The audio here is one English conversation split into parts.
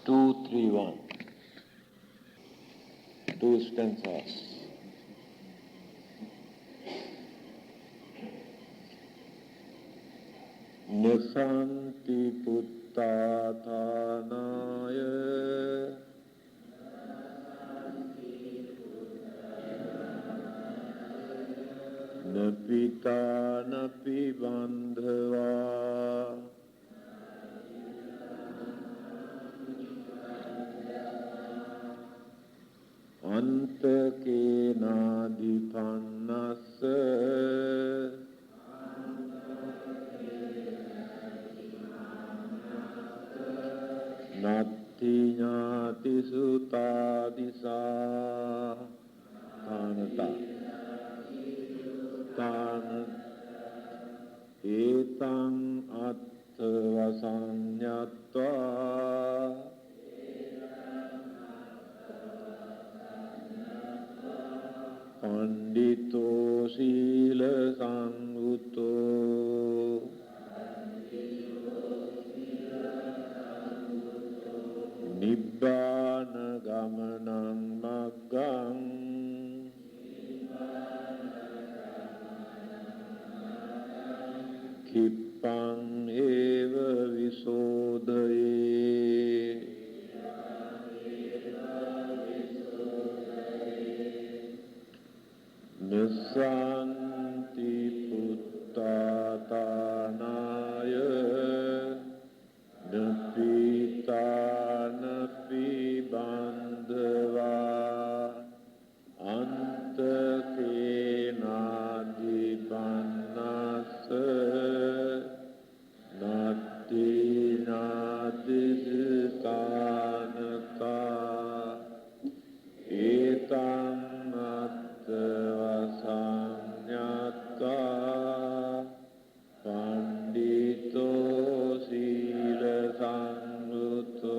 231. Two stanzas. Nasanti puttathanaya napita napi bandhava antakenadipannassa natti ñāti sutādisa tānata tāna etaṃ attvasaññattvā pandito sīla saṅgutto Nibbana gamanam maggang kippang eva visodaye nasanti puttathanaya napita napi bandhava antakenadipannassa natti nati sitanata etaṃ attvasaññattvā pandito sīla saṅgutto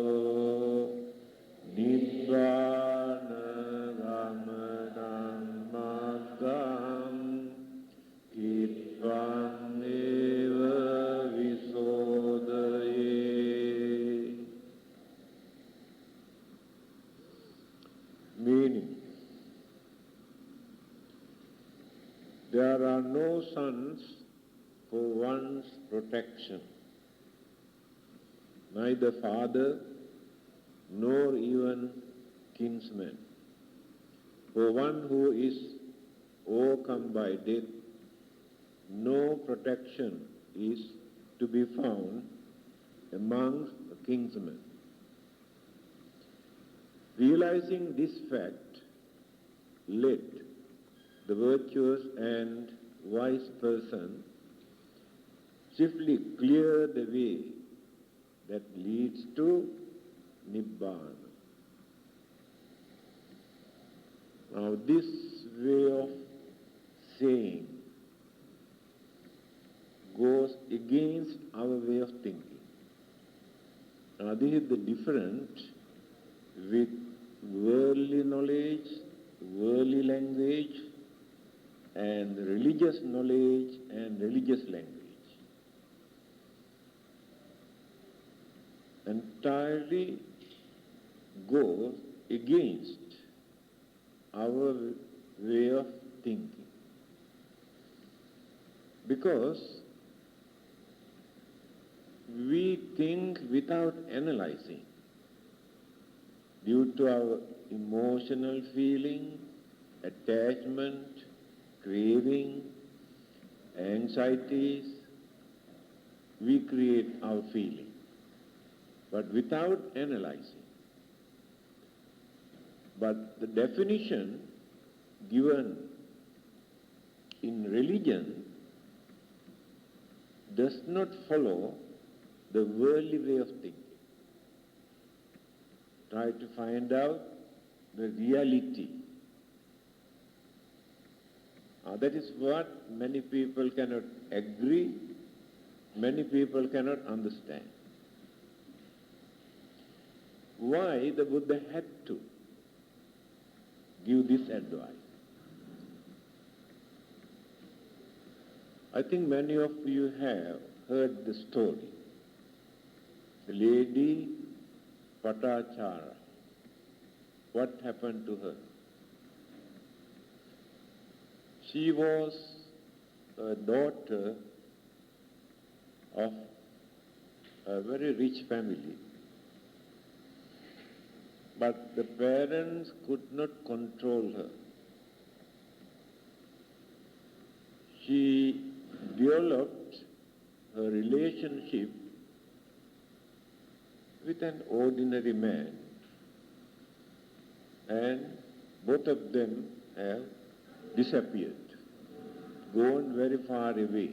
Nibbana gamanam maggang kippang eva visodaye. Meaning, there are no sons for one's protection, neither father nor even kinsmen. For one who is overcome by death, no protection is to be found amongst the kinsmen. Realizing this fact, let the virtuous and wise person swiftly clear the way that leads to Nibbana. Now this way of saying goes against our way of thinking. Now this is the difference with worldly knowledge, worldly language, and religious knowledge and religious language. Entirely goes against our way of thinking. Because we think without analyzing due to our emotional feeling, attachment, craving, anxieties, we create our feeling, but without analyzing. But the definition given in religion does not follow the worldly way of thinking. Try to find out the reality. That is what many people cannot agree, many people cannot understand. Why the Buddha had to give this advice? I think many of you have heard the story. The lady Patachara. What happened to her? She was a daughter of a very rich family, but the parents could not control her. She developed her relationship with an ordinary man, and both of them have disappeared, gone very far away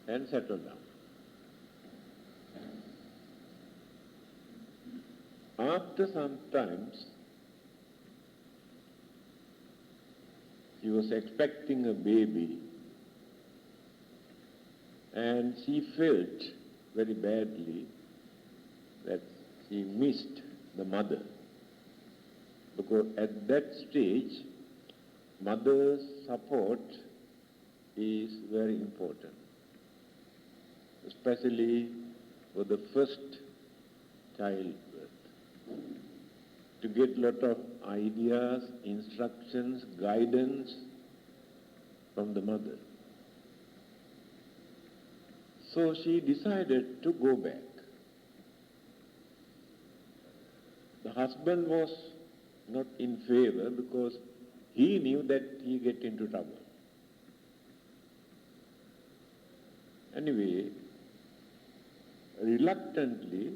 and settled down. After some times, she was expecting a baby, and she felt very badly that she missed the mother, because at that stage, mother's support is very important, especially for the first childbirth. To get a lot of ideas, instructions, guidance from the mother. So she decided to go back. The husband was not in favor because he knew that he get into trouble. Anyway, reluctantly,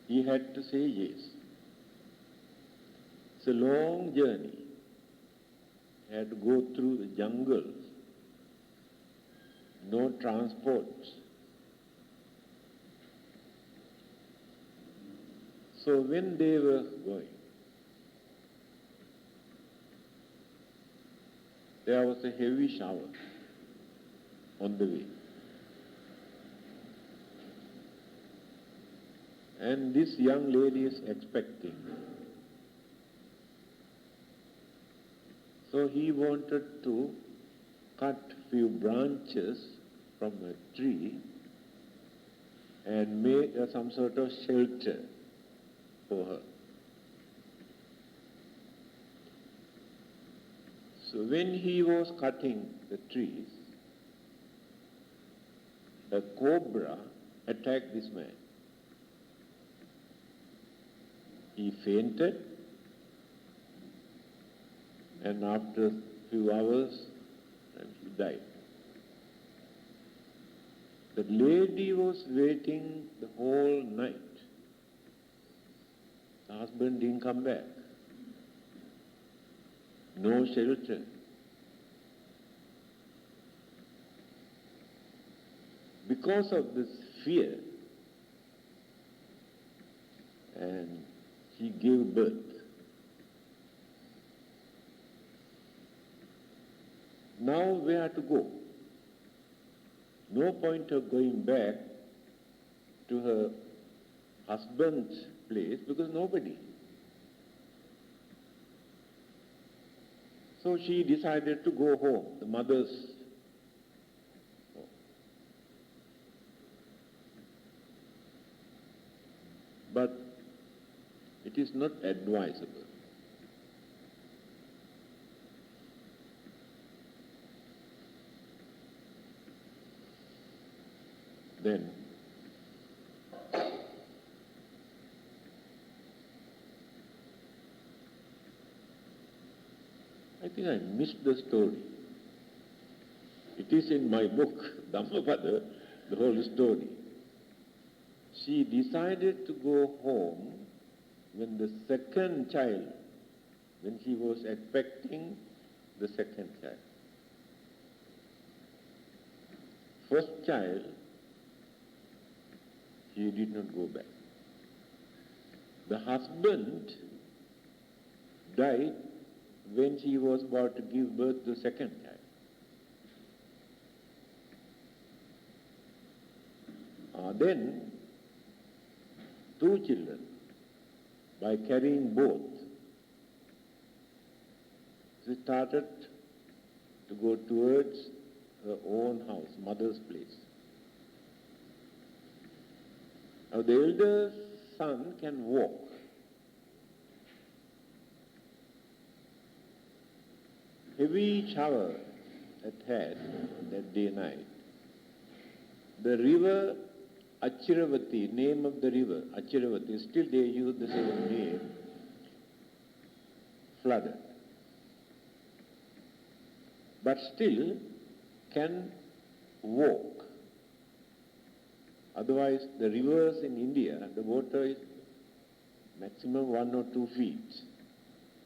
he had to say yes. It's a long journey. He had to go through the jungles, no transports. So when they were going, there was a heavy shower on the way. And this young lady is expecting. So he wanted to cut few branches from a tree and make some sort of shelter for her. So when he was cutting the trees, a cobra attacked this man. He fainted, and after a few hours, he died. The lady was waiting the whole night. The husband didn't come back. No shelter. Because of this fear, and she gave birth. Now where to go? No point of going back to her husband's place because nobody. So she decided to go home, the mother's home. But it is not advisable. Then I think I missed the story. It is in my book, Dhammananda, the whole story. She decided to go home when the second child, when she was expecting the second child. First child, she did not go back. The husband died when she was about to give birth to the second child. Then, two children, by carrying both, she started to go towards her own house, mother's place. Now the elder son can walk. Heavy shower had that day night. The river Achiravati, name of the river, Achiravati, still they use the same name, flooded. But still can walk. Otherwise, the rivers in India, the water is maximum 1 or 2 feet.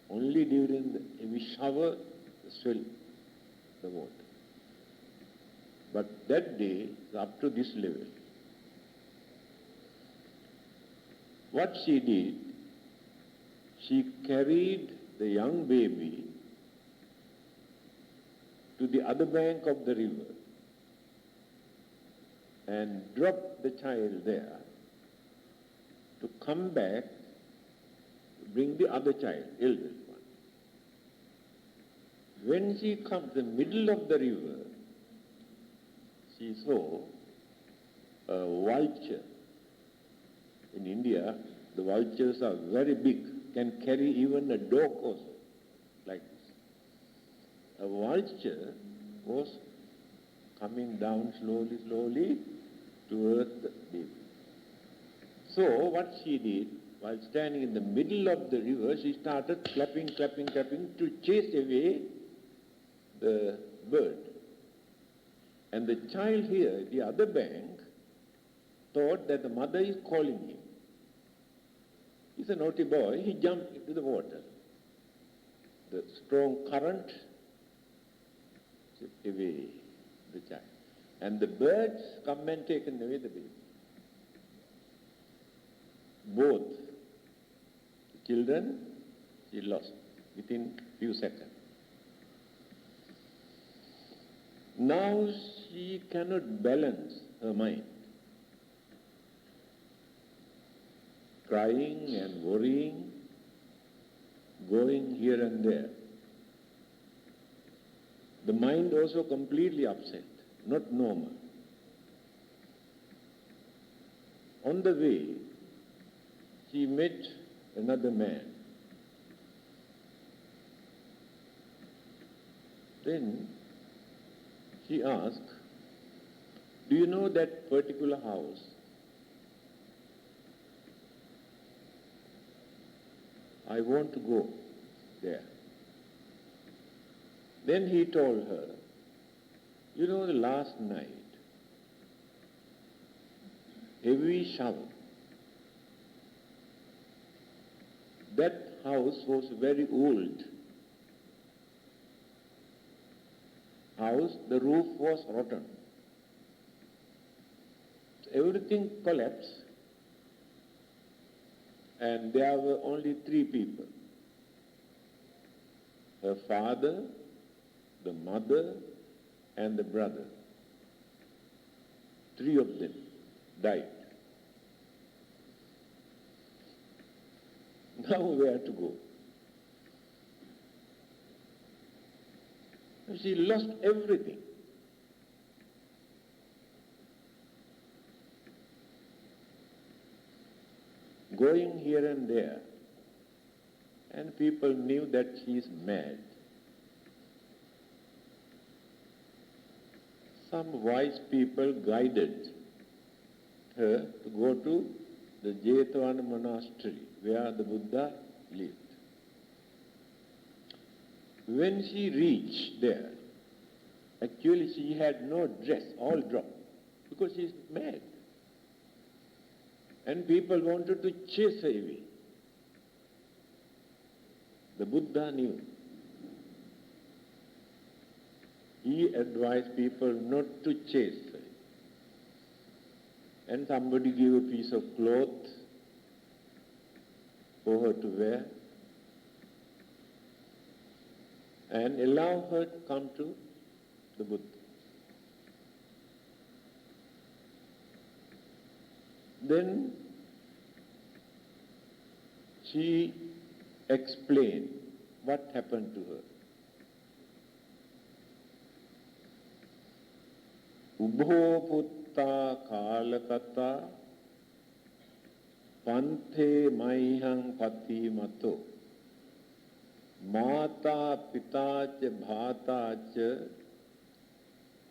Only during the heavy shower, swell the water. But that day, up to this level. What she did, she carried the young baby to the other bank of the river and dropped the child there to come back, bring the other child, eldest one. When she comes to the middle of the river, she saw a vulture. In India, the vultures are very big, can carry even a dog also, like this. A vulture was coming down slowly towards the baby. So what she did, while standing in the middle of the river, she started clapping to chase away the bird. And the child here, at the other bank, thought that the mother is calling him. He's a naughty boy. He jumped into the water. The strong current swept away the child. And the birds come and taken away the baby. Both the children she lost within few seconds. Now she cannot balance her mind. Crying and worrying, going here and there. The mind also completely upset, not normal. On the way, she met another man. Then she asked, "Do you know that particular house?" "I want to go there." Then he told her, "You know, the last night, heavy shower. That house was very old. House, the roof was rotten. Everything collapsed. And there were only 3 people. Her father, the mother, and the brother. 3 of them died. Now where to go? She lost everything. Going here and there, and people knew that she is mad. Some wise people guided her to go to the Jetavana monastery where the Buddha lived. When she reached there, actually she had no dress, all dropped, because she is mad. And people wanted to chase her away. The Buddha knew. He advised people not to chase her. And somebody gave a piece of cloth for her to wear and allow her to come to the Buddha. Then she explained what happened to her. Ubho putta kalakata Panthe maihang pati mato. Mata pitacha bhatacha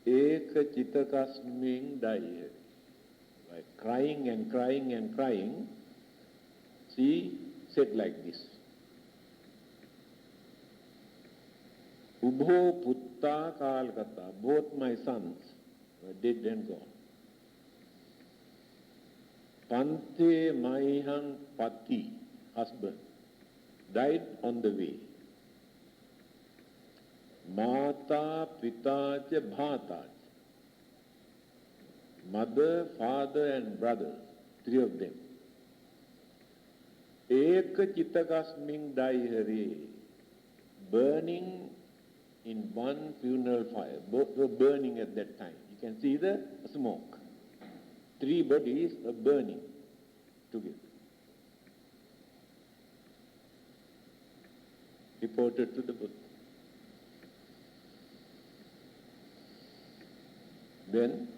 eka chitakasming daya. By crying and crying and crying, she said like this. Ubho putta kalkata, both my sons were dead and gone. Panthe maihang pati, husband, died on the way. Mata pitacha bhatacha, mother, father and brother, three of them. Eka chitakasming daihare, burning in one funeral fire. Both were burning at that time. You can see the smoke. Three bodies were burning together. Reported to the Buddha. Then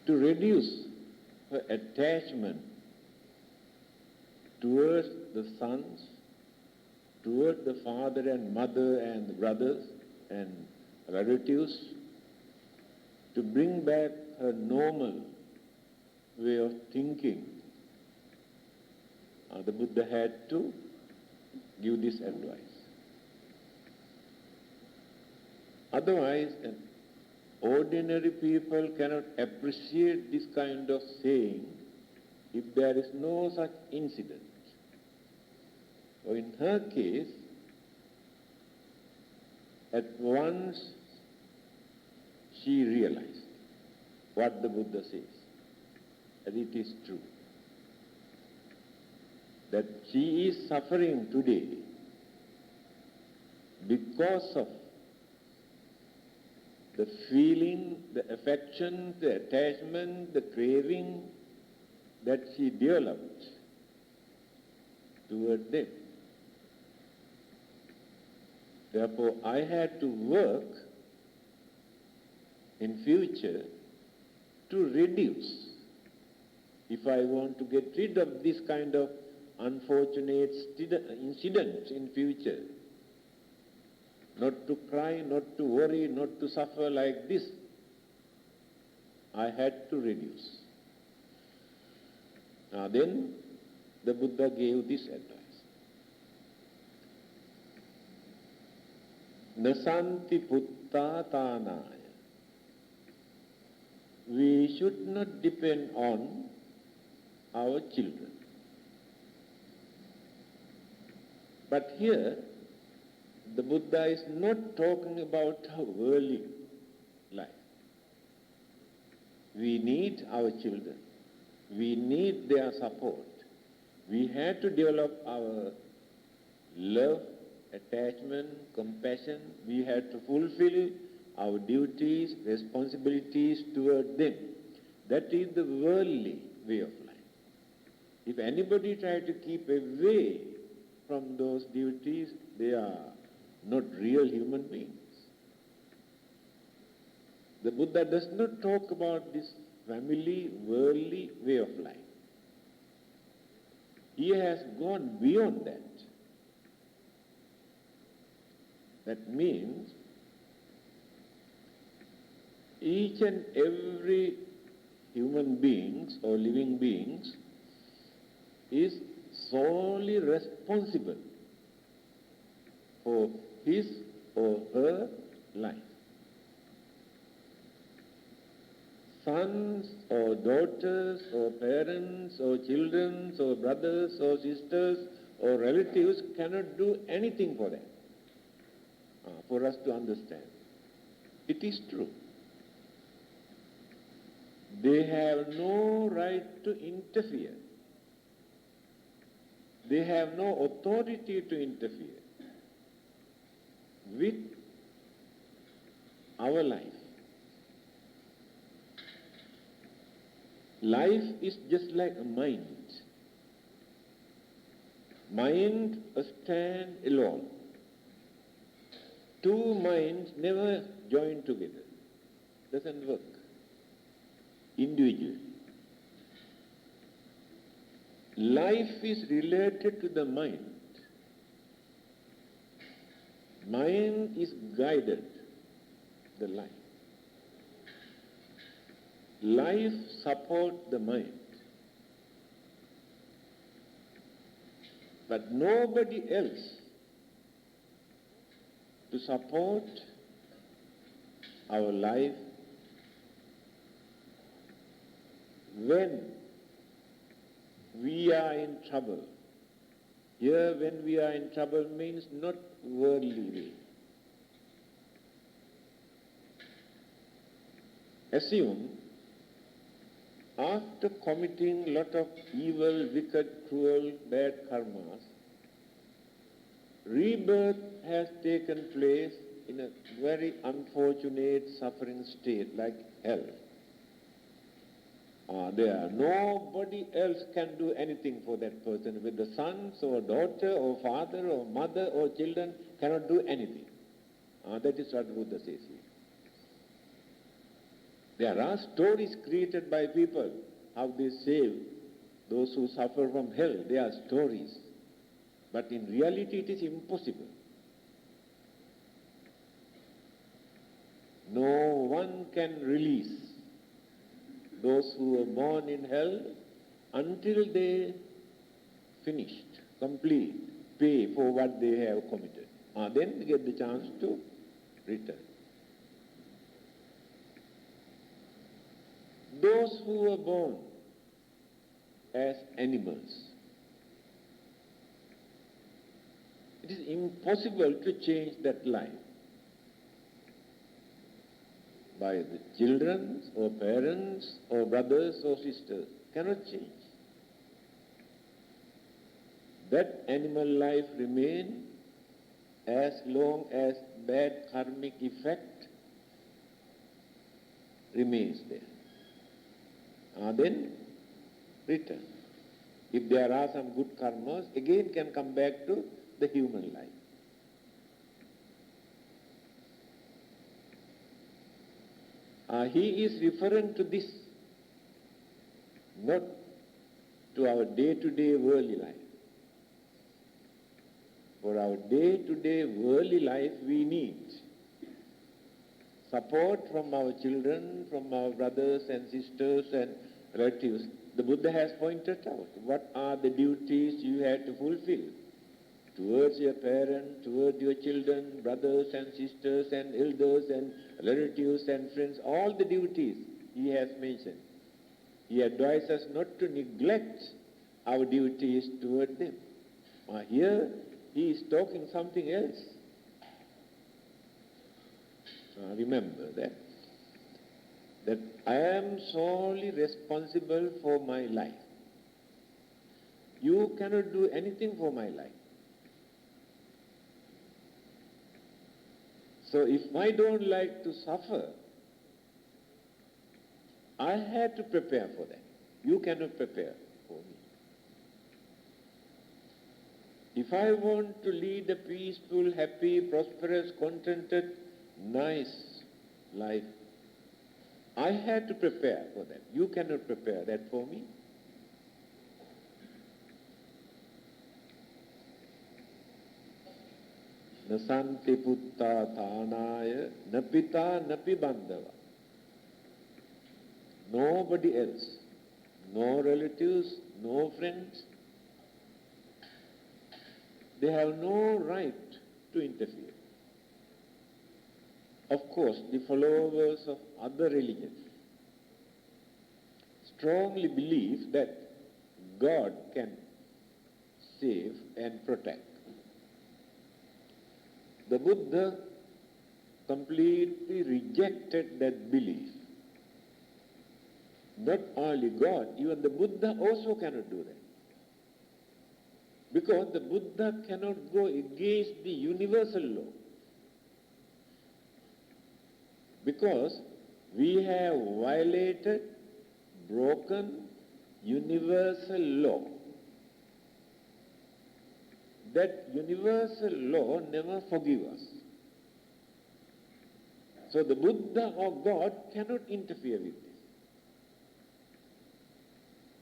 to reduce her attachment towards the sons, towards the father and mother and the brothers and relatives, to bring back her normal way of thinking, the Buddha had to give this advice. Otherwise, ordinary people cannot appreciate this kind of saying if there is no such incident. So in her case, at once she realized what the Buddha says, that it is true. That she is suffering today because of the feeling, the affection, the attachment, the craving that she developed toward them. Therefore, I had to work in future to reduce. If I want to get rid of this kind of unfortunate incidents in future, not to cry, not to worry, not to suffer like this, I had to reduce. Now then, the Buddha gave this advice. Nasanti putta tanaya. We should not depend on our children. But here, the Buddha is not talking about our worldly life. We need our children. We need their support. We have to develop our love, attachment, compassion. We have to fulfill our duties, responsibilities toward them. That is the worldly way of life. If anybody tries to keep away from those duties, they are not real human beings. The Buddha does not talk about this family, worldly way of life. He has gone beyond that. That means each and every human beings or living beings is solely responsible for his or her life. Sons or daughters or parents or children or brothers or sisters or relatives cannot do anything for them. For us to understand. It is true. They have no right to interfere. They have no authority to interfere with our life. Life is just like a mind. Mind stands alone. Two minds never join together. Doesn't work. individual. Life is related to the mind. Mind is guided the life. Life supports the mind. But nobody else to support our life when we are in trouble. Here, when we are in trouble means not worldly way. Assume after committing lot of evil, wicked, cruel, bad karmas, rebirth has taken place in a very unfortunate suffering state like hell. Nobody else can do anything for that person. With the sons or daughter or father or mother or children cannot do anything. That is what Buddha says here. There are stories created by people, how they save those who suffer from hell. They are stories. But in reality it is impossible. No one can release those who were born in hell until they finished, complete, pay for what they have committed. Then they get the chance to return. Those who were born as animals, it is impossible to change that life. By the children or parents or brothers or sisters, cannot change. That animal life remains as long as bad karmic effect remains there. Then return. If there are some good karmas, again can come back to the human life. He is referring to this, not to our day-to-day worldly life. For our day-to-day worldly life, we need support from our children, from our brothers and sisters and relatives. The Buddha has pointed out what are the duties you have to fulfill towards your parents, towards your children, brothers and sisters and elders and relatives and friends, all the duties he has mentioned. He advises us not to neglect our duties toward them. Here he is talking something else. Remember that I am solely responsible for my life. You cannot do anything for my life. So if I don't like to suffer, I have to prepare for that. You cannot prepare for me. If I want to lead a peaceful, happy, prosperous, contented, nice life, I have to prepare for that. You cannot prepare that for me. Nasanti putta thanaya napita napi bandhava. Nobody else, no relatives, no friends, they have no right to interfere. Of course, the followers of other religions strongly believe that God can save and protect. The Buddha completely rejected that belief. Not only God, even the Buddha also cannot do that. Because the Buddha cannot go against the universal law. Because we have violated, broken universal law. That universal law never forgives us. So the Buddha or God cannot interfere with this.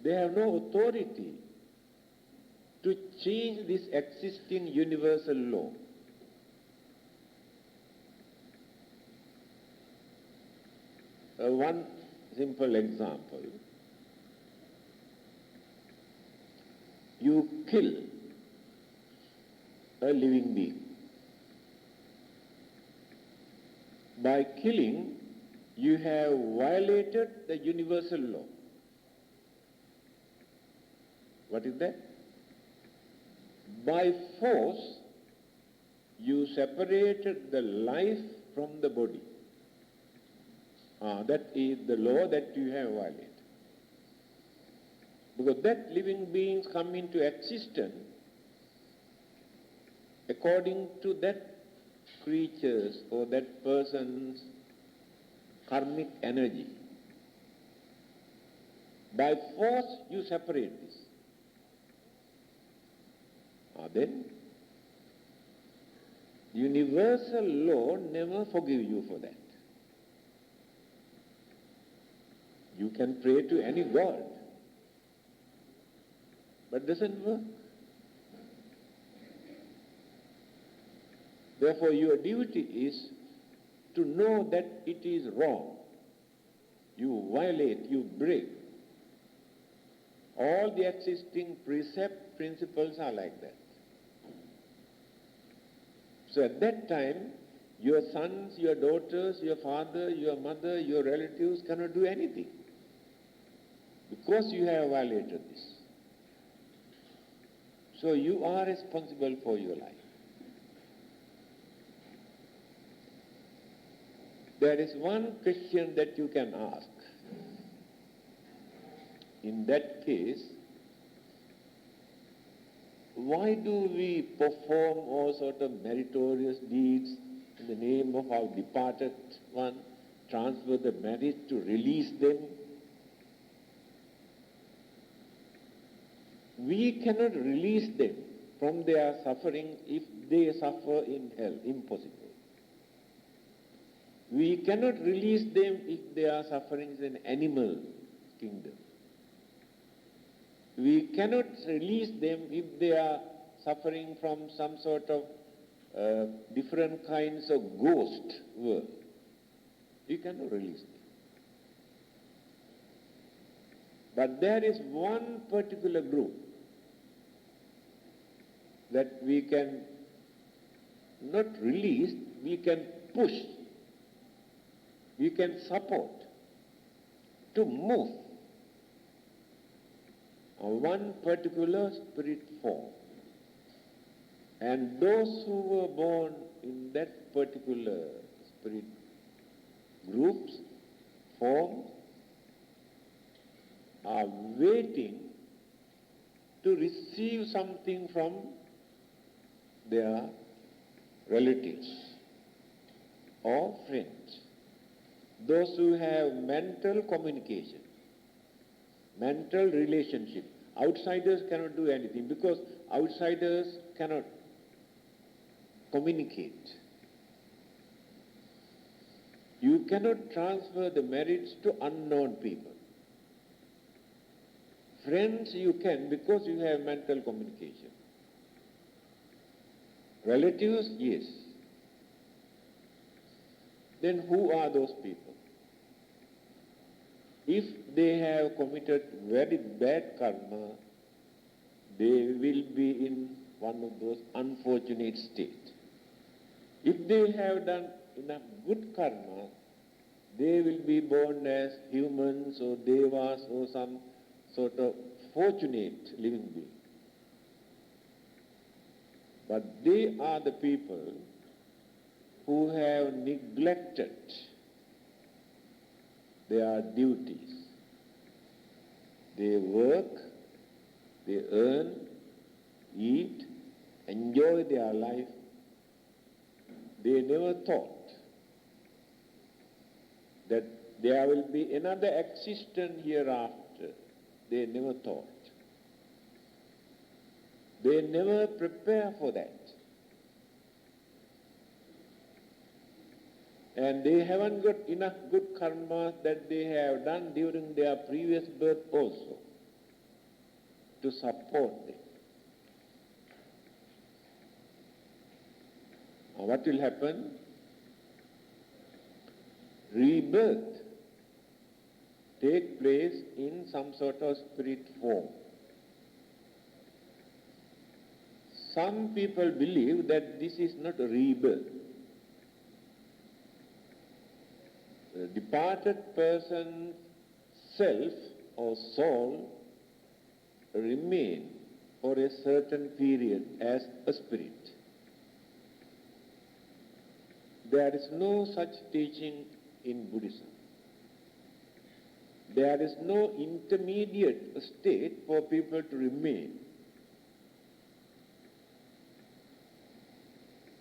They have no authority to change this existing universal law. One simple example. You kill a living being. By killing, you have violated the universal law. What is that? By force, you separated the life from the body. That is the law that you have violated. Because that living beings come into existence according to that creature's or that person's karmic energy. By force, you separate this. Then, universal law never forgive you for that. You can pray to any god, but doesn't work. Therefore, your duty is to know that it is wrong. You violate, you break. All the existing principles are like that. So at that time, your sons, your daughters, your father, your mother, your relatives cannot do anything because you have violated this. So you are responsible for your life. There is one question that you can ask. In that case, why do we perform all sort of meritorious deeds in the name of our departed one, transfer the merit to release them? We cannot release them from their suffering if they suffer in hell. Impossible. We cannot release them if they are suffering in animal kingdom. We cannot release them if they are suffering from some sort of different kinds of ghost world. You cannot release them. But there is one particular group that we can not release, we can push, we can support to move one particular spirit form. And those who were born in that particular spirit groups, forms, are waiting to receive something from their relatives or friends. Those who have mental communication, mental relationship. Outsiders cannot do anything because outsiders cannot communicate. You cannot transfer the merits to unknown people. Friends you can because you have mental communication. Relatives, yes. Then who are those people? If they have committed very bad karma, they will be in one of those unfortunate states. If they have done enough good karma, they will be born as humans or devas or some sort of fortunate living being. But they are the people who have neglected their duties. They work, they earn, eat, enjoy their life. They never thought that there will be another existence hereafter. They never thought. They never prepare for that. And they haven't got enough good karma that they have done during their previous birth also. to support them. Now what will happen? Rebirth take place in some sort of spirit form. Some people believe that this is not a rebirth. The departed person's self or soul remain for a certain period as a spirit. There is no such teaching in Buddhism. There is no intermediate state for people to remain,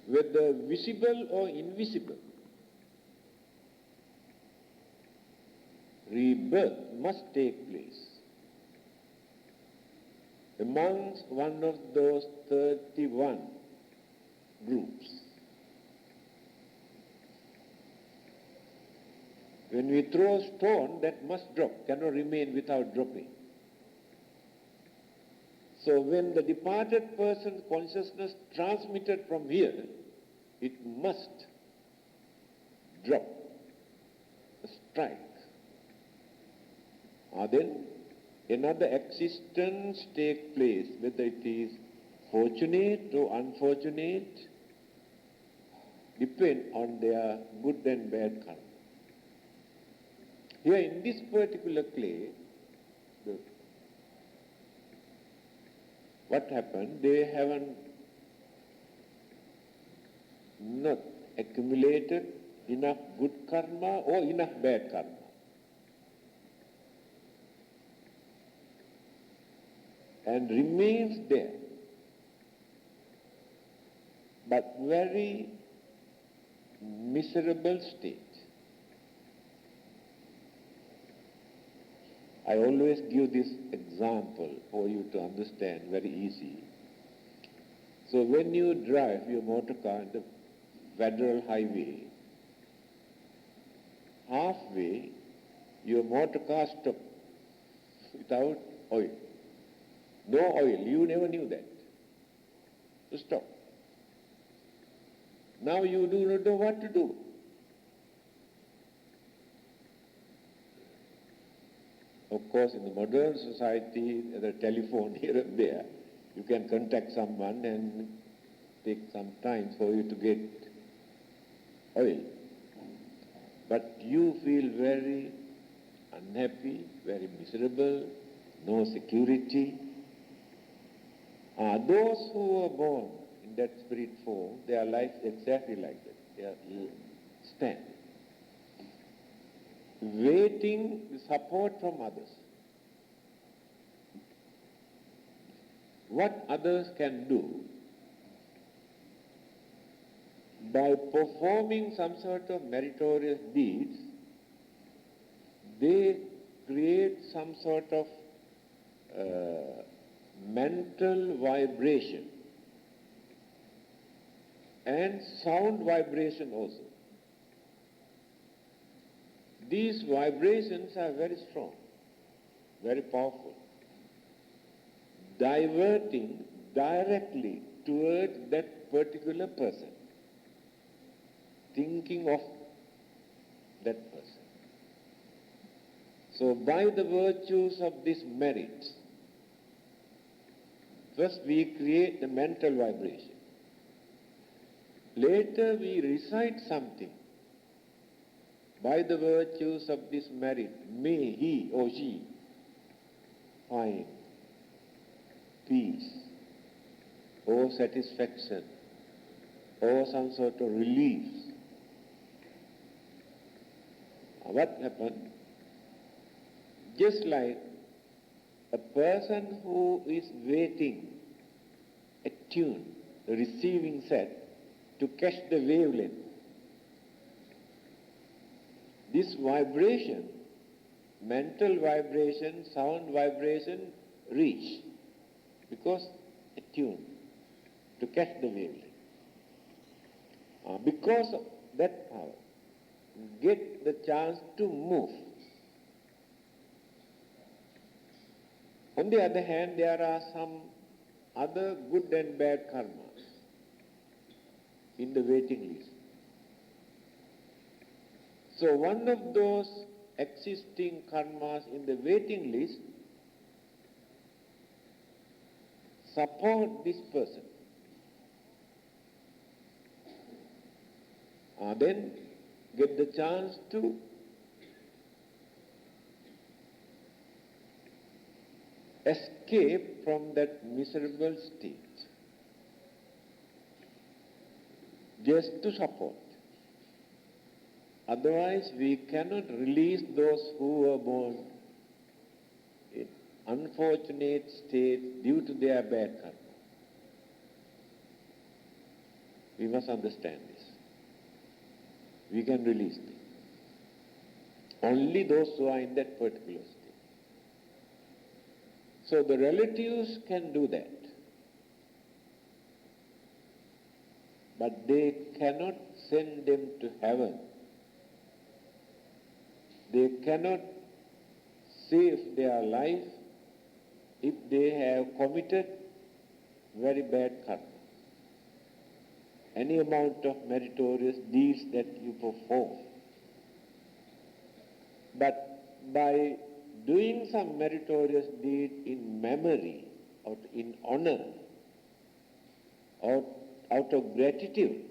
whether visible or invisible. Rebirth must take place amongst one of those 31 groups. When we throw a stone, that must drop, cannot remain without dropping. So when the departed person's consciousness transmitted from here, it must drop, strike. Then another existence take place, whether it is fortunate or unfortunate, depend on their good and bad karma. Here in this particular clay, what happened? They haven't not accumulated enough good karma or enough bad karma. And remains there, but very miserable state. I always give this example for you to understand very easy. So when you drive your motor car on the federal highway, halfway your motor car stops without oil. No oil, you never knew that. So stop. Now you do not know what to do. Of course, in the modern society, the telephone here and there, you can contact someone and take some time for you to get oil. But you feel very unhappy, very miserable, no security. Those who are born in that spirit form, their life is exactly like that. They are stand, waiting support from others. What others can do, by performing some sort of meritorious deeds, they create some sort of mental vibration and sound vibration also. These vibrations are very strong, very powerful, diverting directly towards that particular person, thinking of that person. So by the virtues of this merit, first we create the mental vibration. Later we recite something. By the virtues of this merit, may he or she find peace or satisfaction or some sort of relief. What happened? Just like a person who is waiting, attuned, the receiving set, to catch the wavelength. This vibration, mental vibration, sound vibration, reach, because attuned to catch the wavelength. Because of that power, get the chance to move On the other hand, there are some other good and bad karmas in the waiting list. So one of those existing karmas in the waiting list support this person. Then get the chance to escape from that miserable state. Just to support. Otherwise, we cannot release those who were born in unfortunate state due to their bad karma. We must understand this. We can release them. Only those who are in that particular state. So the relatives can do that. But they cannot send them to heaven. They cannot save their life if they have committed very bad karma. Any amount of meritorious deeds that you perform. But by doing some meritorious deed in memory or in honor or out of gratitude,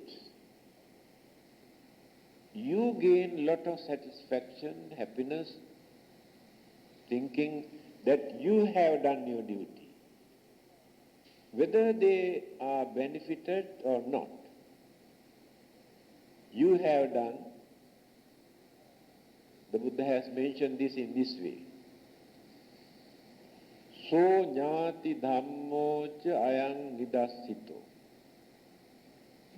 you gain lot of satisfaction, happiness, thinking that you have done your duty. Whether they are benefited or not, you have done. The Buddha has mentioned this in this way. So ñāti dhammo ca ayang nidassito.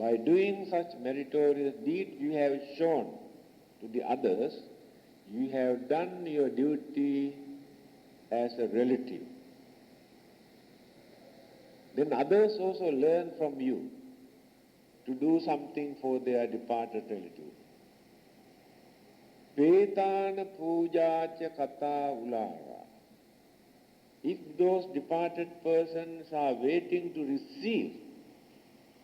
By doing such meritorious deed, you have shown to the others, you have done your duty as a relative. Then others also learn from you to do something for their departed relative. Petana puja cha kata ulara. If those departed persons are waiting to receive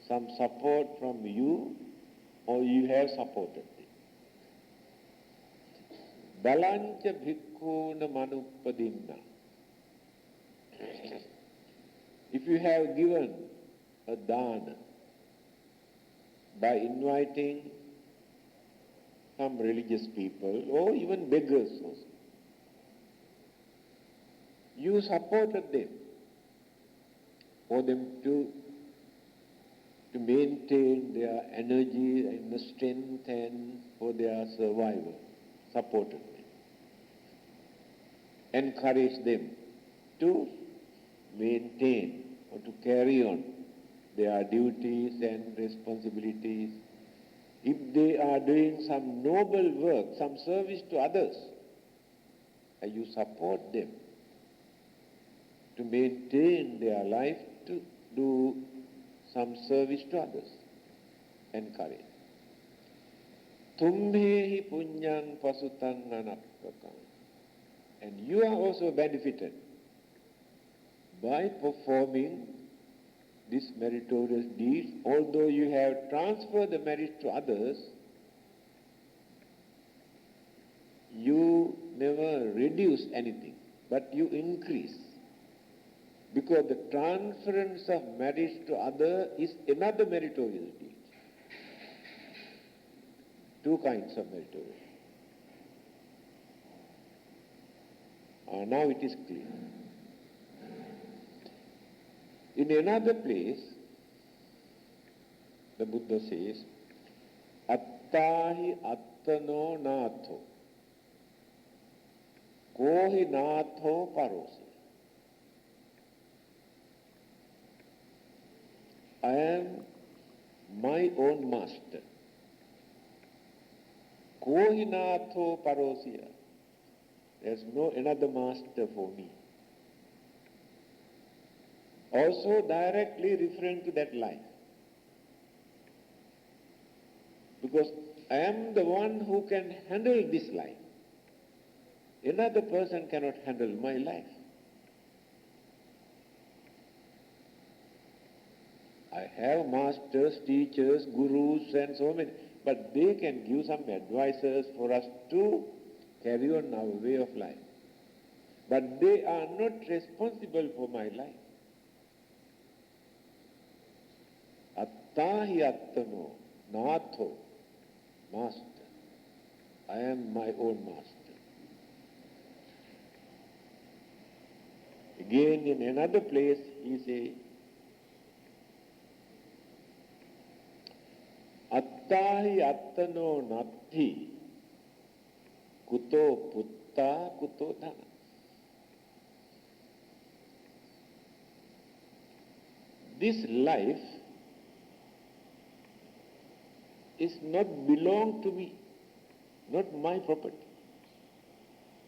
some support from you, or you have supported them. Balancha bhikkhuna manuppadinna. If you have given a dana by inviting some religious people or even beggars also, you supported them for them to maintain their energy and the strength and for their survival, supported them. Encourage them to maintain or to carry on their duties and responsibilities. If they are doing some noble work, some service to others, and you support them to maintain their life, to do some service to others. Encourage. Tumbhehi punyang pasutang anakkakam. And you are also benefited by performing this meritorious deed. Although you have transferred the merit to others, you never reduce anything, but you increase. Because the transference of merit to other is another meritorious deed. Two kinds of meritorious. Now it is clear. In another place, the Buddha says, Attahi attano natho, kohi natho parose. I am my own master. Kohi natho parosya. There's no another master for me. Also directly referring to that life. Because I am the one who can handle this life. Another person cannot handle my life. I have masters, teachers, gurus and so many, but they can give some advices for us to carry on our way of life. But they are not responsible for my life. Attahi attano, natho, master. I am my own master. Again in another place he says, Attahi attano natti, kuto putta, kuto dhana. This life is not belong to me, not my property.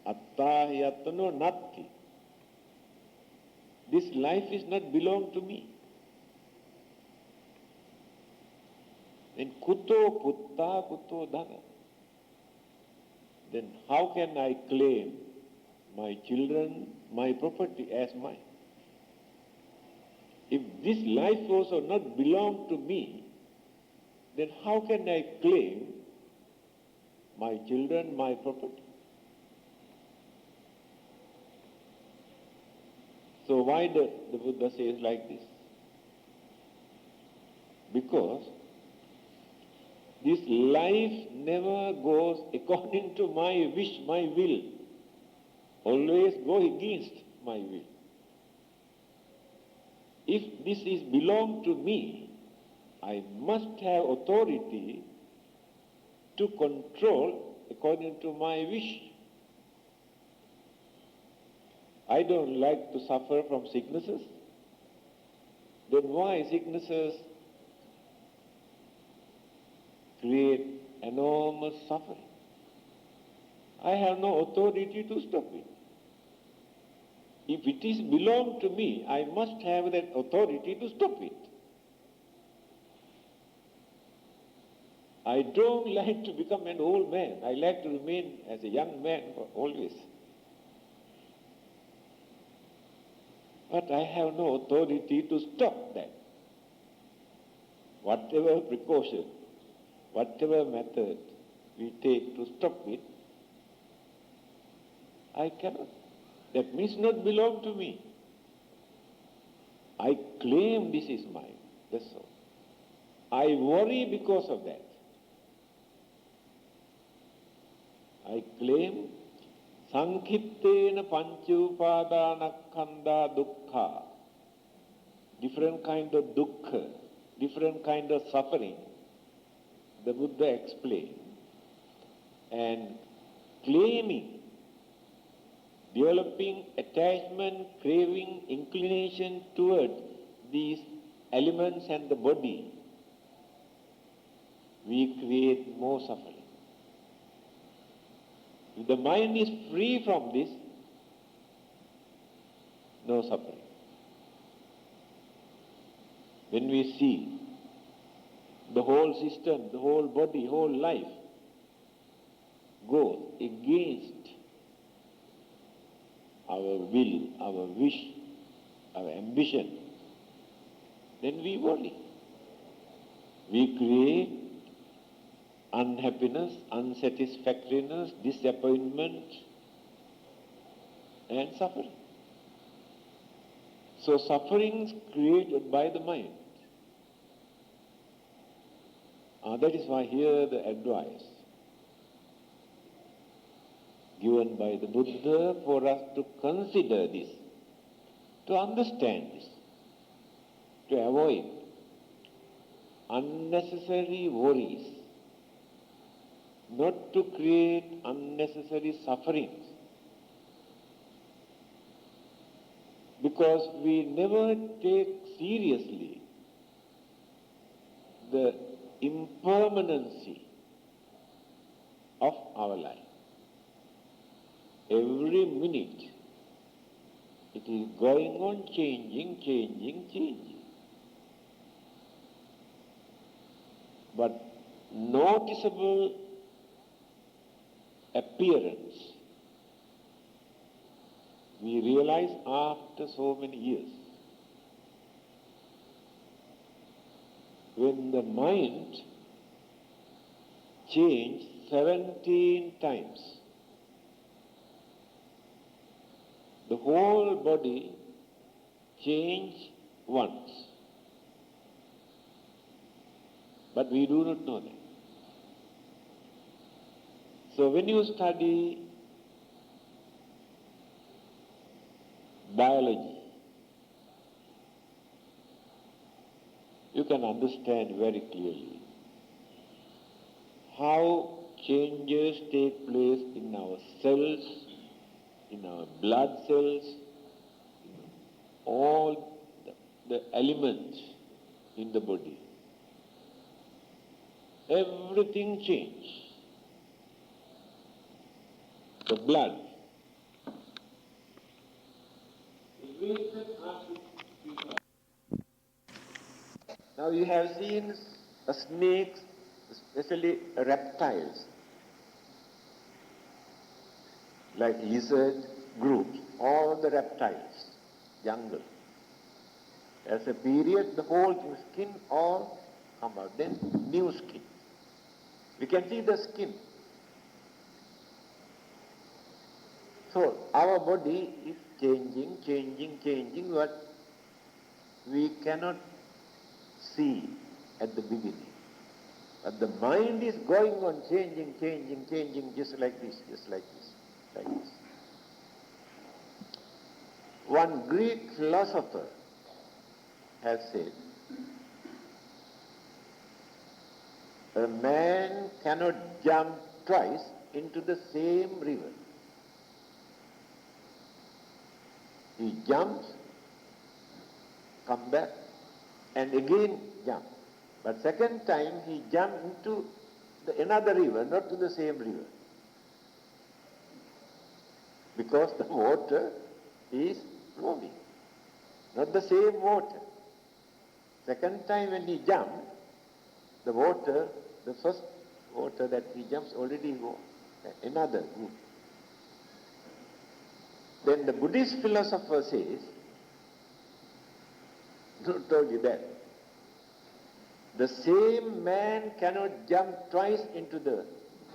Attahi attano natti. This life is not belong to me. Then kuto putta, kuto dhana. Then how can I claim my children, my property as mine? If this life also not belong to me, then how can I claim my children, my property? So why the Buddha says like this? Because this life never goes according to my wish, my will. Always go against my will. If this is belong to me, I must have authority to control according to my wish. I don't like to suffer from sicknesses. Then why sicknesses create enormous suffering? I have no authority to stop it. If it is belong to me, I must have that authority to stop it. I don't like to become an old man. I like to remain as a young man for always. But I have no authority to stop that. Whatever precaution, whatever method we take to stop it, I cannot. That means not belong to me. I claim this is mine. That's all. I worry because of that. I claim Sankhittena panchupadanakkhandha dukkha. Different kind of dukkha, different kind of suffering. The Buddha explained. And claiming, developing attachment, craving, inclination toward these elements and the body, we create more suffering. If the mind is free from this, no suffering. When we see the whole system, the whole body, whole life goes against our will, our wish, our ambition, then we worry. We create unhappiness, unsatisfactoriness, disappointment, and suffering. So sufferings created by the mind. That is why here the advice given by the Buddha for us to consider this, to understand this, to avoid unnecessary worries, not to create unnecessary sufferings. Because we never take seriously the impermanency of our life. Every minute it is going on changing. But noticeable appearance we realize after so many years. when the mind changed 17 times, the whole body changed once. But we do not know that. So when you study biology, you can understand very clearly how changes take place in our cells, in our blood cells, all the elements in the body. Everything changes. The blood. Now you have seen snakes, especially reptiles, like lizard groups, all the reptiles, jungle. As a period, the whole skin all come out, then new skin. We can see the skin. So our body is changing, but we cannot see at the beginning. But the mind is going on changing, just like this. One Greek philosopher has said, a man cannot jump twice into the same river. He jumps, come back, and again jump. But second time he jumped into another river, not to the same river. Because the water is flowing, not the same water. Second time when he jumped, the water, the first water that he jumps already go another group. Then the Buddhist philosopher says, who told you that? The same man cannot jump twice into that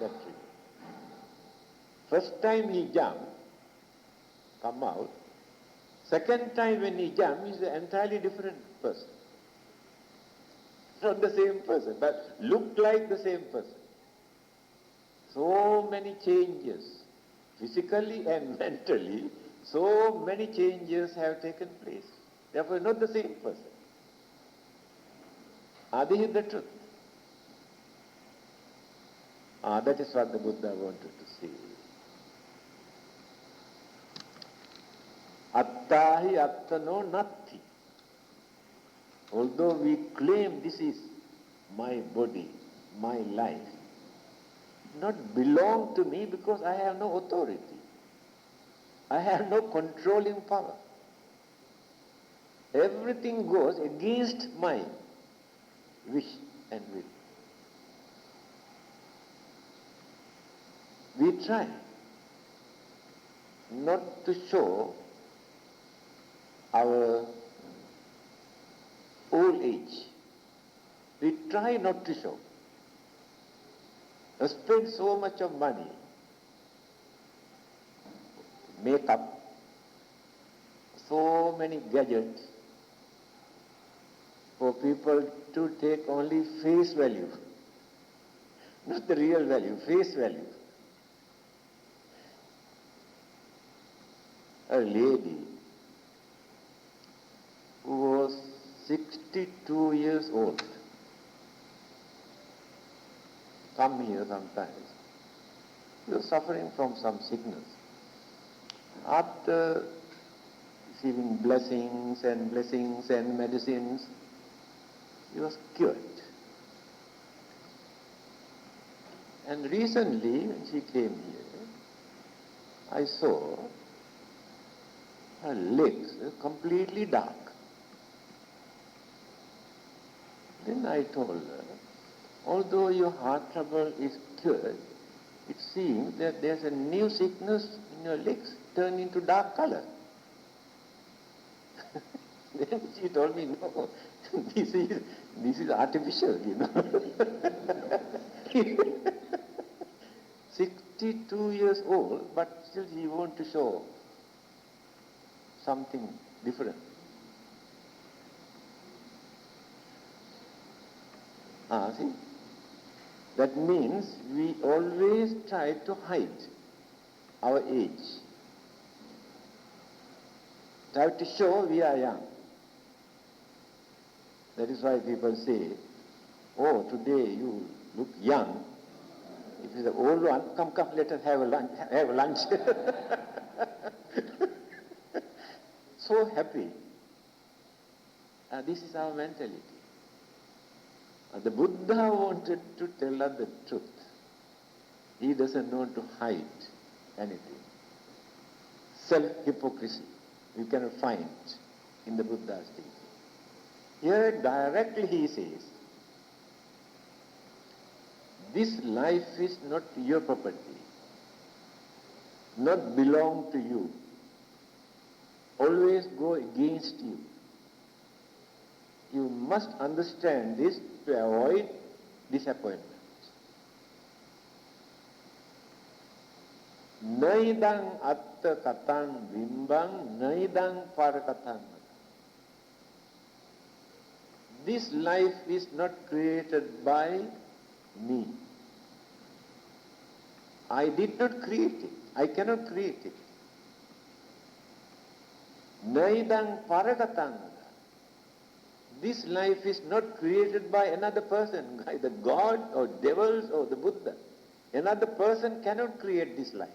river. First time he jumped, come out. Second time when he jumped, he's an entirely different person. Not the same person, but looked like the same person. So many changes, physically and mentally, so many changes have taken place. Therefore, not the same person. This is the truth. That is what the Buddha wanted to say. Attahi attano natti. Although we claim this is my body, my life, not belong to me because I have no authority. I have no controlling power. Everything goes against my wish and will. We try not to show our old age. We try not to show. I spend so much of money, makeup, so many gadgets for people to take only face value, not the real value, face value. A lady who was 62 years old come here sometimes. He was suffering from some sickness. After receiving blessings and medicines, he was cured. And recently, when she came here, I saw her legs were completely dark. Then I told her, although your heart trouble is cured, it seems that there's a new sickness in your legs, turned into dark color. Then she told me, no, this is artificial, 62 years old, but still she wants to show something different. See? That means we always try to hide our age. Try to show we are young. That is why people say, oh, today you look young. If you're the old one, come, let us have a lunch. So happy. This is our mentality. The Buddha wanted to tell us the truth. He doesn't want to hide anything. Self-hypocrisy we cannot find in the Buddha's teaching. Here directly he says, this life is not your property, not belong to you, always go against you. You must understand this to avoid disappointment. Naidang atta katang bimbang, naidang parakatang. This life is not created by me. I did not create it. I cannot create it. Naidang parakatang. This life is not created by another person, either God or devils or the Buddha. Another person cannot create this life.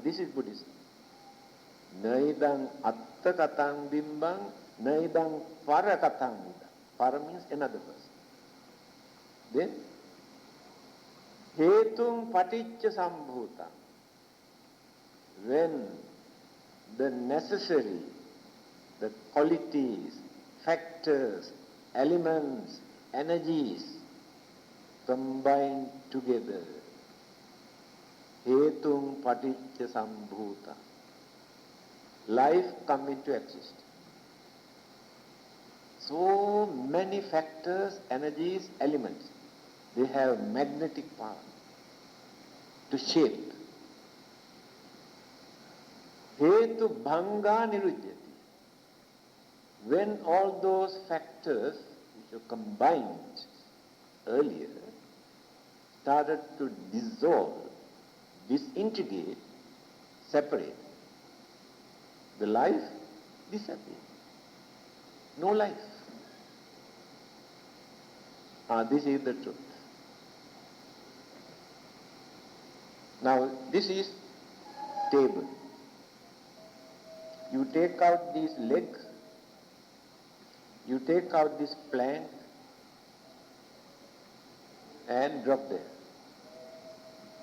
This is Buddhism. Naidang atta katang bimbang, naidang para katang. Para means another person. Then, hetung paticca sambhuta. When the necessary, the qualities, factors, elements, energies combine together. Hetung paticca sambhuta. Life come into existence. So many factors, energies, elements, they have magnetic power to shape. Hetu bhanga nirujyati. When all those factors which were combined earlier started to dissolve, disintegrate, separate, the life disappeared. No life. This is the truth. Now, this is table. You take out these legs, you take out this plank and drop there.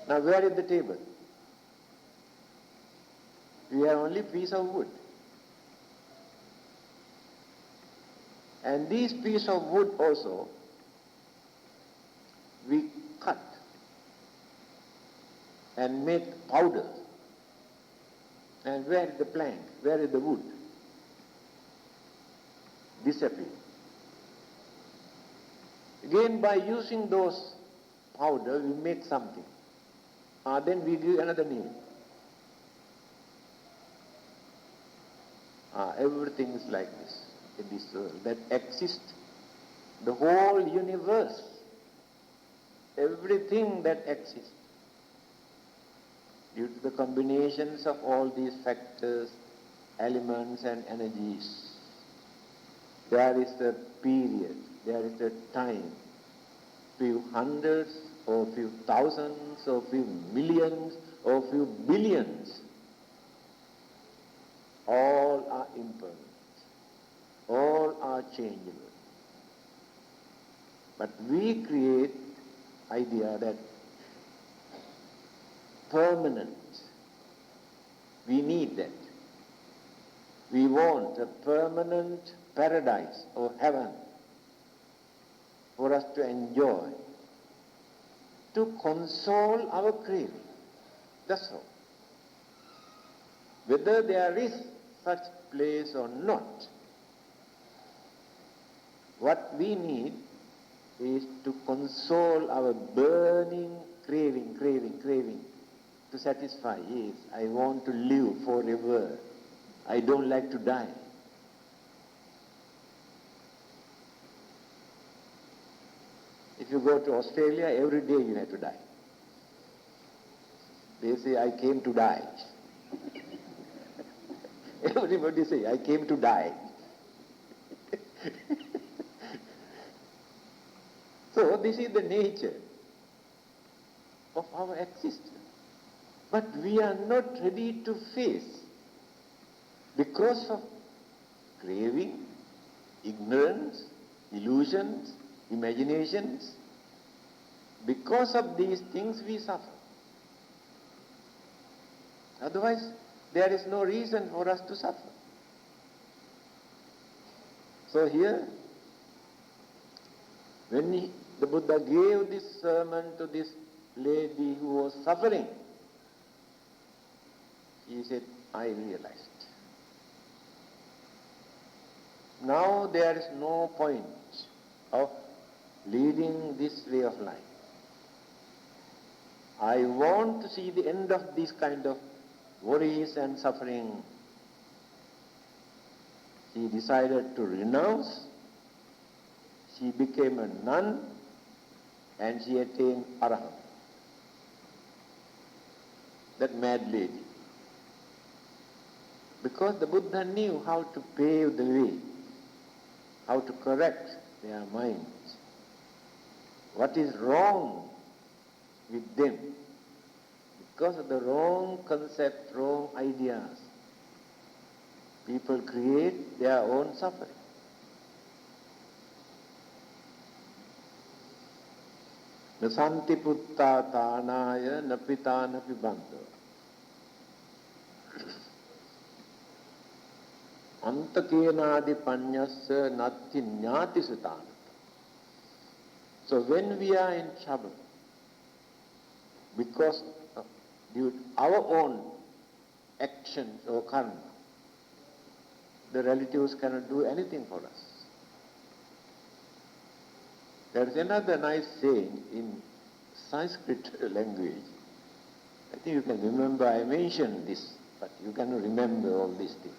Now, where is the table? We have only piece of wood. And these piece of wood also, we cut and make powder. And where is the plank? Where is the wood? Disappear. Again, by using those powder, we make something. Then we give another name. Everything is like this in this world that exists. The whole universe, everything that exists, due to the combinations of all these factors, elements and energies, there is a period, there is a time, few hundreds or few thousands or few millions or few billions, all are impermanent, all are changeable. But we create idea that permanent, we need that. We want a permanent paradise or heaven for us to enjoy, to console our craving. That's all. Whether there is such place or not. What we need is to console our burning craving, to satisfy. Yes, I want to live forever. I don't like to die. If you go to Australia, every day you have to die. They say, I came to die. Everybody say, I came to die. So this is the nature of our existence. But we are not ready to face because of craving, ignorance, illusions, imaginations. Because of these things we suffer. Otherwise, there is no reason for us to suffer. So here, when the Buddha gave this sermon to this lady who was suffering, he said, I realized. Now there is no point of leading this way of life. I want to see the end of this kind of worries and suffering. She decided to renounce. She became a nun and she attained Arahant. That mad lady. Because the Buddha knew how to pave the way, how to correct their minds. What is wrong with them? Because of the wrong concept, wrong ideas, people create their own suffering. Nasanti putta tanaya napita napibandha. Antakenadi panyasya natti nyati sutanata. So when we are in trouble, because of our own actions or karma, the relatives cannot do anything for us. There is another nice saying in Sanskrit language. I think you can remember, I mentioned this, but you cannot remember all these things.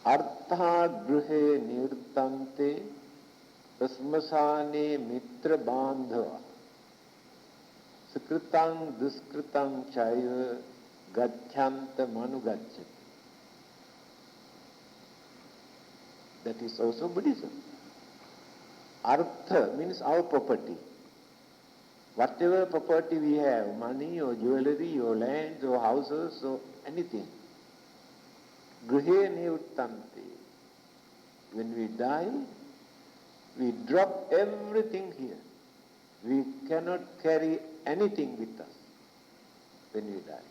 Artha gruhe nirtante tasmasane mitra bandhava sukritang duskritang chaiva gacchanta manugacchati. That is also Buddhism. Artha means our property. Whatever property we have, money or jewelry or lands or houses or anything. Gruhe niuttante. When we die, we drop everything here. We cannot carry anything with us when we die.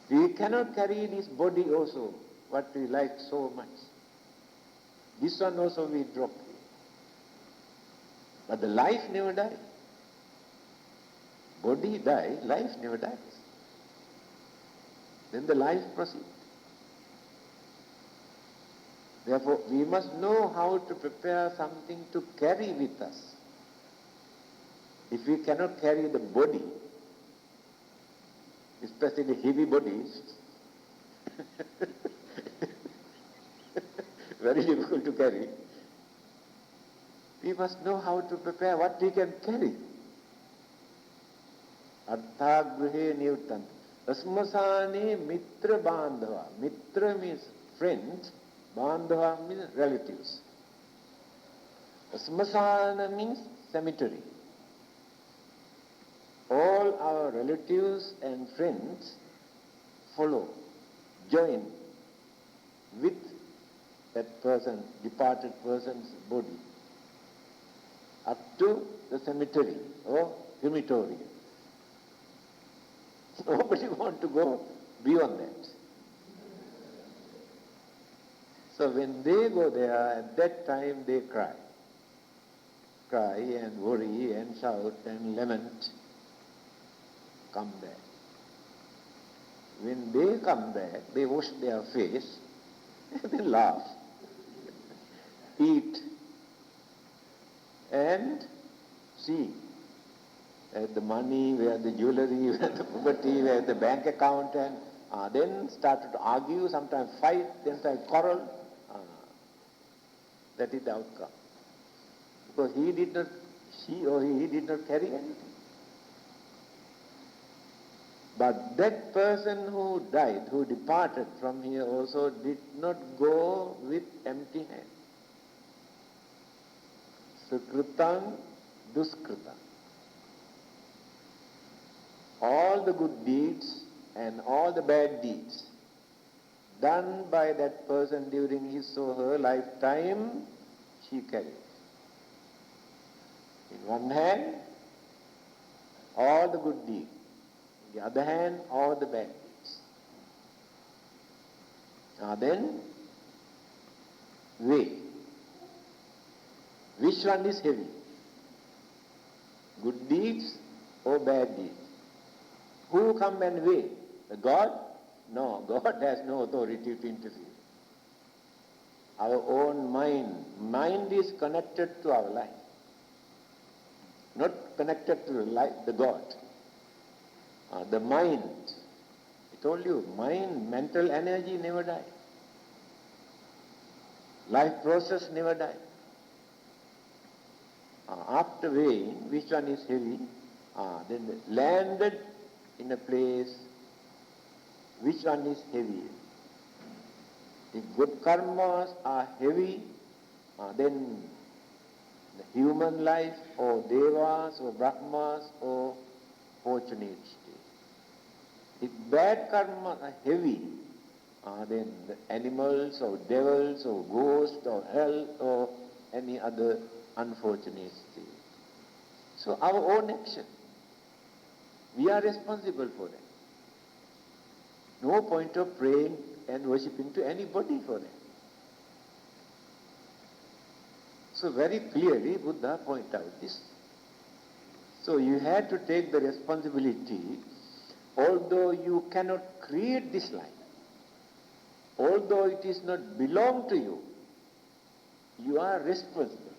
We cannot carry this body also, what we like so much. This one also we drop here. But the life never dies. Body dies, life never dies. Then the life proceeds. Therefore, we must know how to prepare something to carry with us. If we cannot carry the body, especially heavy bodies, very difficult to carry, we must know how to prepare what we can carry. Artha gruhe niyuttam. Asmasane mitra bandhava. Mitra means friends, bandhava means relatives. Asmasana means cemetery. All our relatives and friends follow, join with that person, departed person's body, up to the cemetery or crematorium. Nobody wants to go beyond that. So when they go there, at that time they cry and worry and shout and lament. come back. When they come back, they wash their face, they laugh, eat, and see where the money, where the jewelry, where the property, where the bank account, and then started to argue, sometimes fight, then sometimes quarrel. That is the outcome. Because she or he did not carry anything. But that person who died, who departed from here also did not go with empty hands. Sukritam, duskritam. All the good deeds and all the bad deeds done by that person during his or her lifetime, she carried. In one hand, all the good deeds. On the other hand, all the bad deeds. Then, weigh. Which one is heavy? Good deeds or bad deeds? Who come and weigh? The God? No, God has no authority to interfere. Our own mind. Mind is connected to our life. Not connected to the God. The mind. I told you, mind, mental energy never die. Life process never die. After weighing, which one is heavy, then landed in a place, which one is heavier? If good karmas are heavy, then the human life, or devas, or brahmas, or fortunate state. If bad karmas are heavy, then the animals, or devils, or ghosts, or hell, or any other unfortunate state. So our own action, we are responsible for that. No point of praying and worshipping to anybody for that. So very clearly Buddha pointed out this. So you have to take the responsibility, although you cannot create this life, although it is not belong to you, you are responsible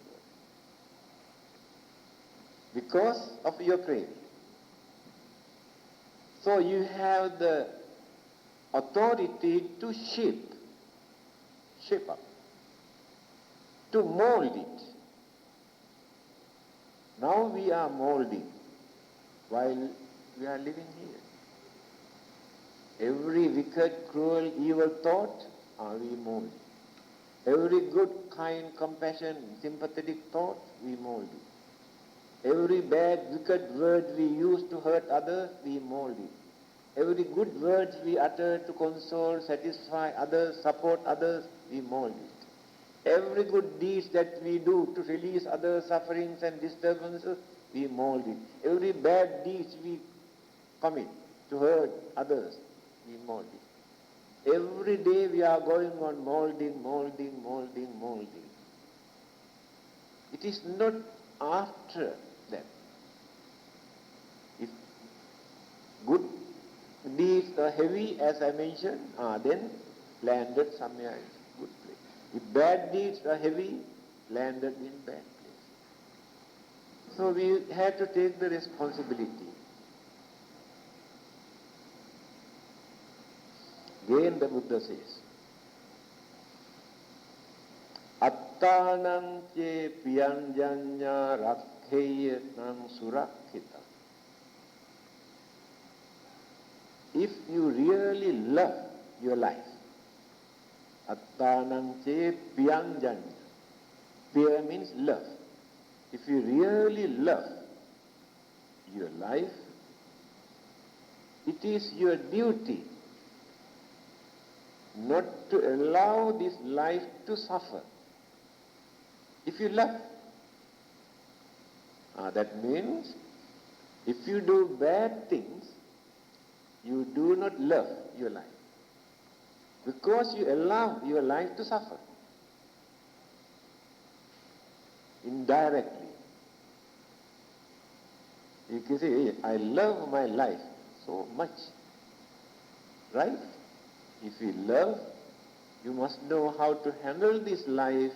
because of your craving. So you have the authority to shape up, to mold it. Now we are molding while we are living here. Every wicked, cruel, evil thought, we mold it. Every good, kind, compassion, sympathetic thought, we mold it. Every bad, wicked word we use to hurt others, we mold it. Every good word we utter to console, satisfy others, support others, we mold it. Every good deeds that we do to release others' sufferings and disturbances, we mold it. Every bad deeds we commit to hurt others, we mold it. Every day we are going on molding. It is not after that. If good deeds are heavy, as I mentioned, then landed somewhere in a good place. If bad deeds are heavy, landed in bad place. So we have to take the responsibility. Again the Buddha says, Attanam che piyanjanya rakheya nam surakhita. If you really love your life, Attanam che piyanjanya. Piya means love. If you really love your life, it is your duty not to allow this life to suffer. If you love, that means if you do bad things, you do not love your life, because you allow your life to suffer indirectly. You can say, I love my life, so much. Right? If you love, you must know how to handle this life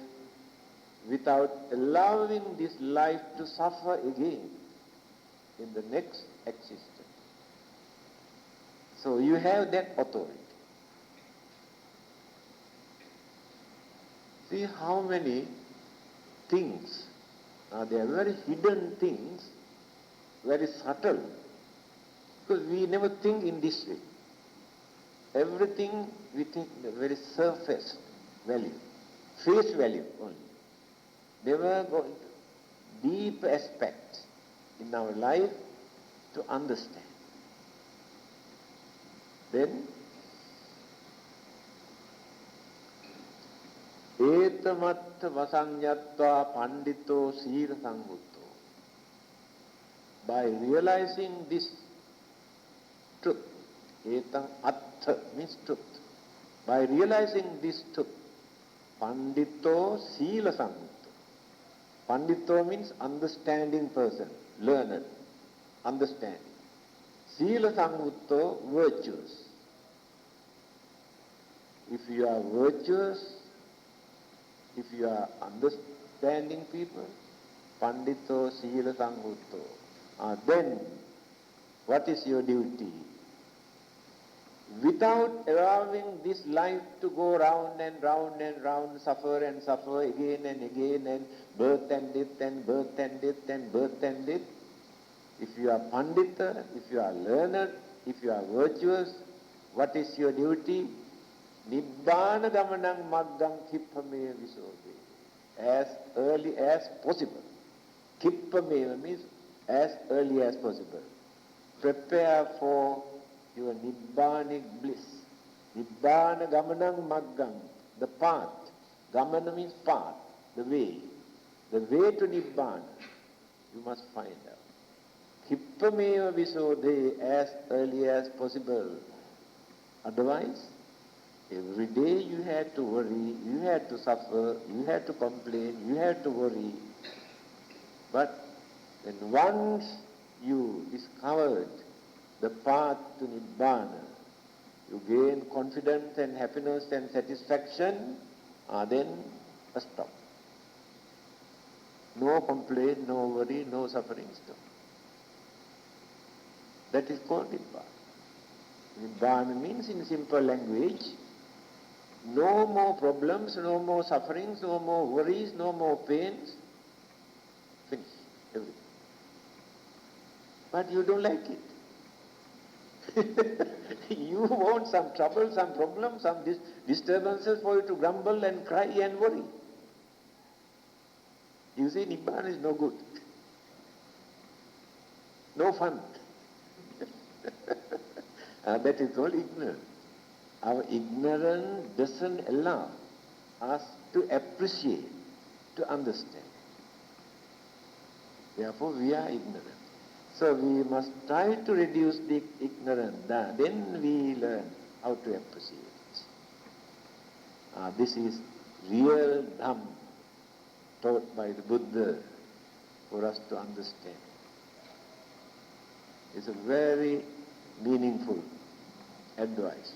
without allowing this life to suffer again in the next existence. So you have that authority. See how many things, they are very hidden things, very subtle, because we never think in this way. Everything we think the very surface value, face value only. Never go into deep aspects in our life to understand. Then, etamatta vasanyatva pandito sira sangutto. By realizing this truth, etam atta means truth. By realizing this truth, pandito sila sangutto. Pandito means understanding person, learned, understanding. Sila sangutto, virtuous. If you are virtuous, if you are understanding people, pandito sila sangutto, then what is your duty? Without allowing this life to go round and round and round, suffer and suffer again and again, and birth and death and birth and death and birth and death, if you are pandita, if you are learned, if you are virtuous, what is your duty? Nibbana Dhammananda maggang kippameva visodhe. As early as possible. Kippameva means as early as possible. Prepare for your Nibbanic bliss. Nibbana Gamanang Maggang, the path. Gamana means path, the way. The way to Nibbana, you must find out. Kippameva visodhe, as early as possible. Otherwise, every day you had to worry, you had to suffer, you had to complain, you had to worry. But when once you discovered the path to Nibbana, you gain confidence and happiness and satisfaction, then stop. No complaint, no worry, no suffering, stop. That is called Nibbana. Nibbana means, in simple language, no more problems, no more sufferings, no more worries, no more pains. Finish, everything. But you don't like it. You want some trouble, some problems, some disturbances for you to grumble and cry and worry. You say Nibbana is no good. No fun. That is called ignorance. Our ignorance doesn't allow us to appreciate, to understand. Therefore, we are ignorant. So we must try to reduce the ignorance. Then we learn how to appreciate. This is real Dhamma taught by the Buddha for us to understand. It's a very meaningful advice.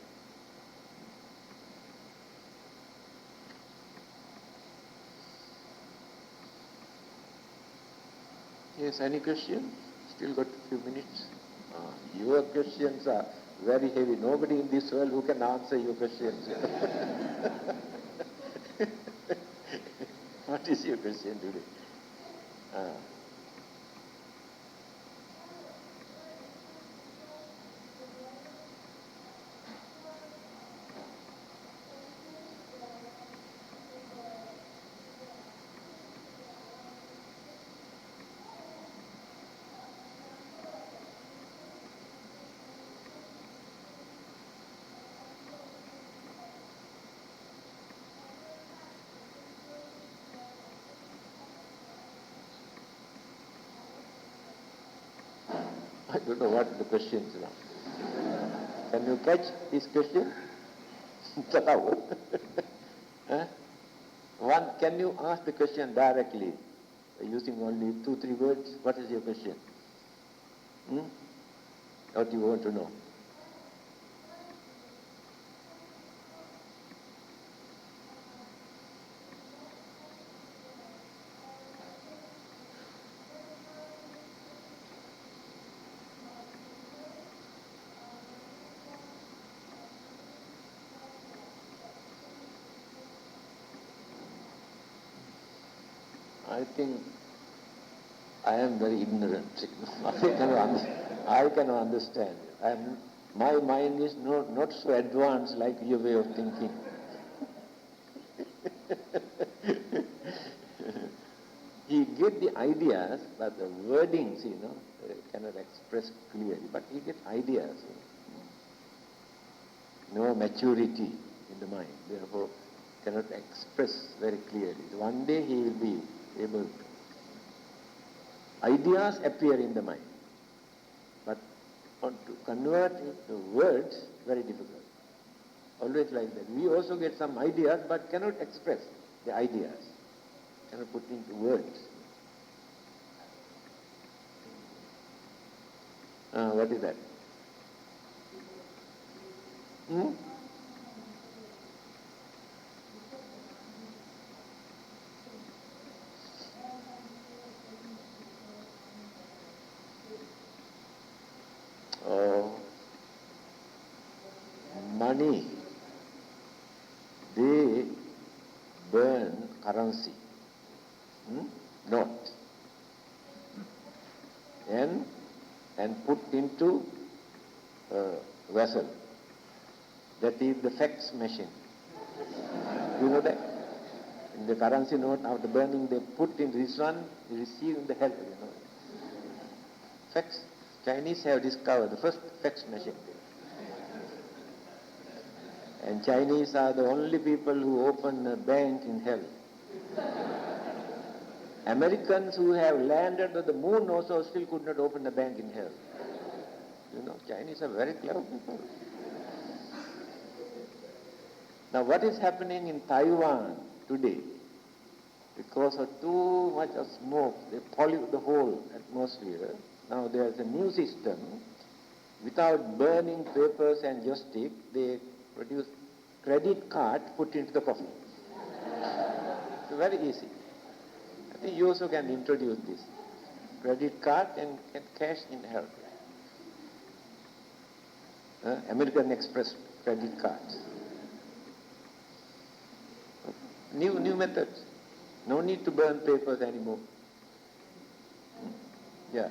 Yes, any question? Still got a few minutes. Your questions are very heavy. Nobody in this world who can answer your questions. What is your question today? I don't know what the question is now. Can you catch this question? Can you ask the question directly, using only 2-3 words? What is your question? What you want to know? I think I am very ignorant. I cannot understand. My mind is not so advanced like your way of thinking. He get the ideas, but the wordings, cannot express clearly. But he gets ideas. No maturity in the mind, therefore cannot express very clearly. One day he will be able to. Ideas appear in the mind, but to convert it to words, very difficult. Always like that. We also get some ideas, but cannot express the ideas, cannot put into words. What is that? Money, they burn currency, note, and put into a vessel. That is the fax machine. You know that? In the currency note, after burning, they put in this one, you receive in the help, Fax. Chinese have discovered the first fax machine. And Chinese are the only people who open a bank in hell. Americans who have landed on the moon also still could not open a bank in hell. Chinese are very clever people. Now what is happening in Taiwan today? Because of too much of smoke, they pollute the whole atmosphere. Now there is a new system. Without burning papers and joystick, they produce credit card put into the coffee. It's very easy. I think you also can introduce this. Credit card and can cash in help. American Express credit cards. New methods. No need to burn papers anymore. Yeah.